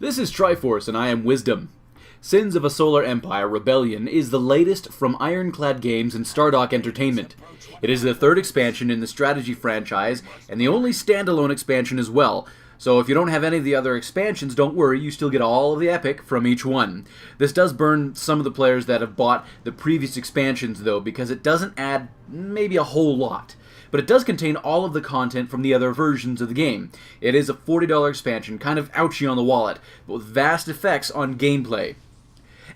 This is Triforce, and I am Wisdom. Sins of a Solar Empire Rebellion is the latest from Ironclad Games and Stardock Entertainment. It is the third expansion in the strategy franchise, and the only standalone expansion as well. So if you don't have any of the other expansions, don't worry, you still get all of the epic from each one. This does burn some of the players that have bought the previous expansions though, because it doesn't add maybe a whole lot. But it does contain all of the content from the other versions of the game. It is a $40 expansion, kind of ouchy on the wallet, but with vast effects on gameplay.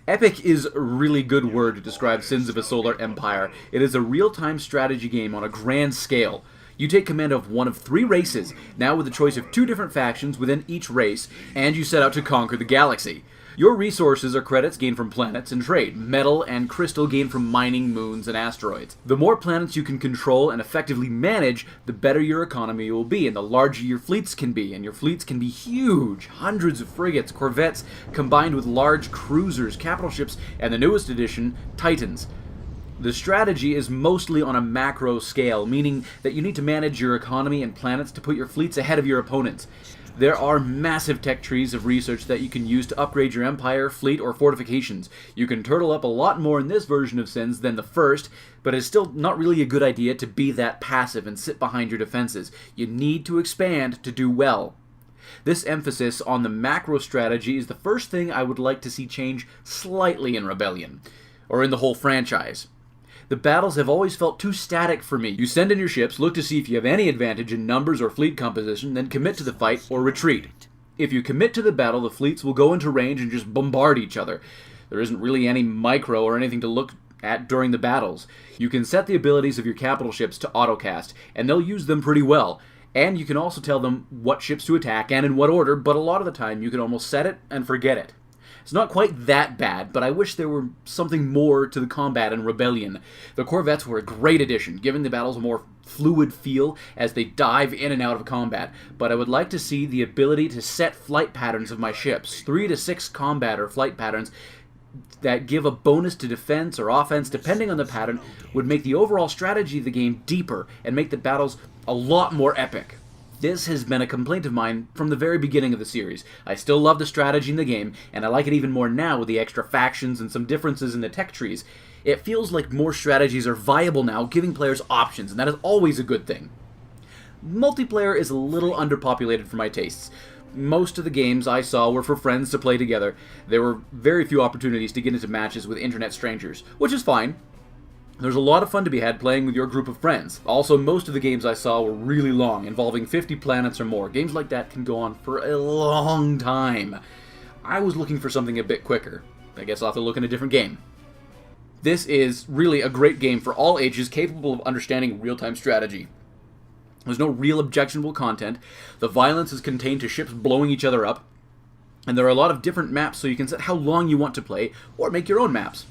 Epic is a really good word to describe Sins of a Solar Empire. It is a real-time strategy game on a grand scale. You take command of one of 3 races, now with a choice of 2 different factions within each race, and you set out to conquer the galaxy. Your resources are credits gained from planets and trade, metal and crystal gained from mining moons and asteroids. The more planets you can control and effectively manage, the better your economy will be, and the larger your fleets can be, and your fleets can be huge. Hundreds of frigates, corvettes, combined with large cruisers, capital ships, and the newest addition, Titans. The strategy is mostly on a macro scale, meaning that you need to manage your economy and planets to put your fleets ahead of your opponents. There are massive tech trees of research that you can use to upgrade your empire, fleet, or fortifications. You can turtle up a lot more in this version of Sins than the first, but it's still not really a good idea to be that passive and sit behind your defenses. You need to expand to do well. This emphasis on the macro strategy is the first thing I would like to see change slightly in Rebellion, or in the whole franchise. The battles have always felt too static for me. You send in your ships, look to see if you have any advantage in numbers or fleet composition, then commit to the fight or retreat. If you commit to the battle, the fleets will go into range and just bombard each other. There isn't really any micro or anything to look at during the battles. You can set the abilities of your capital ships to autocast, and they'll use them pretty well. And you can also tell them what ships to attack and in what order, but a lot of the time you can almost set it and forget it. It's not quite that bad, but I wish there were something more to the combat in Rebellion. The corvettes were a great addition, giving the battles a more fluid feel as they dive in and out of combat, but I would like to see the ability to set flight patterns of my ships, 3 to 6 combat or flight patterns that give a bonus to defense or offense depending on the pattern, would make the overall strategy of the game deeper and make the battles a lot more epic. This has been a complaint of mine from the very beginning of the series. I still love the strategy in the game, and I like it even more now with the extra factions and some differences in the tech trees. It feels like more strategies are viable now, giving players options, and that is always a good thing. Multiplayer is a little underpopulated for my tastes. Most of the games I saw were for friends to play together. There were very few opportunities to get into matches with internet strangers, which is fine. There's a lot of fun to be had playing with your group of friends. Also, most of the games I saw were really long, involving 50 planets or more. Games like that can go on for a long time. I was looking for something a bit quicker. I guess I'll have to look in a different game. This is really a great game for all ages, capable of understanding real-time strategy. There's no real objectionable content. The violence is contained to ships blowing each other up. And there are a lot of different maps, so you can set how long you want to play, or make your own maps.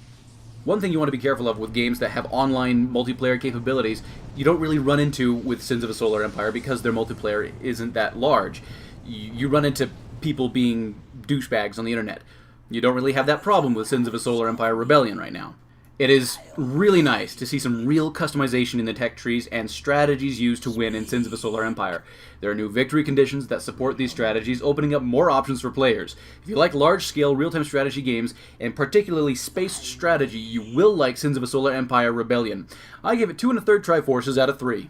One thing you want to be careful of with games that have online multiplayer capabilities, you don't really run into with Sins of a Solar Empire because their multiplayer isn't that large. You run into people being douchebags on the internet. You don't really have that problem with Sins of a Solar Empire Rebellion right now. It is really nice to see some real customization in the tech trees and strategies used to win in Sins of a Solar Empire. There are new victory conditions that support these strategies, opening up more options for players. If you like large-scale real-time strategy games, and particularly space strategy, you will like Sins of a Solar Empire Rebellion. I give it 2 1/3 Triforces out of 3.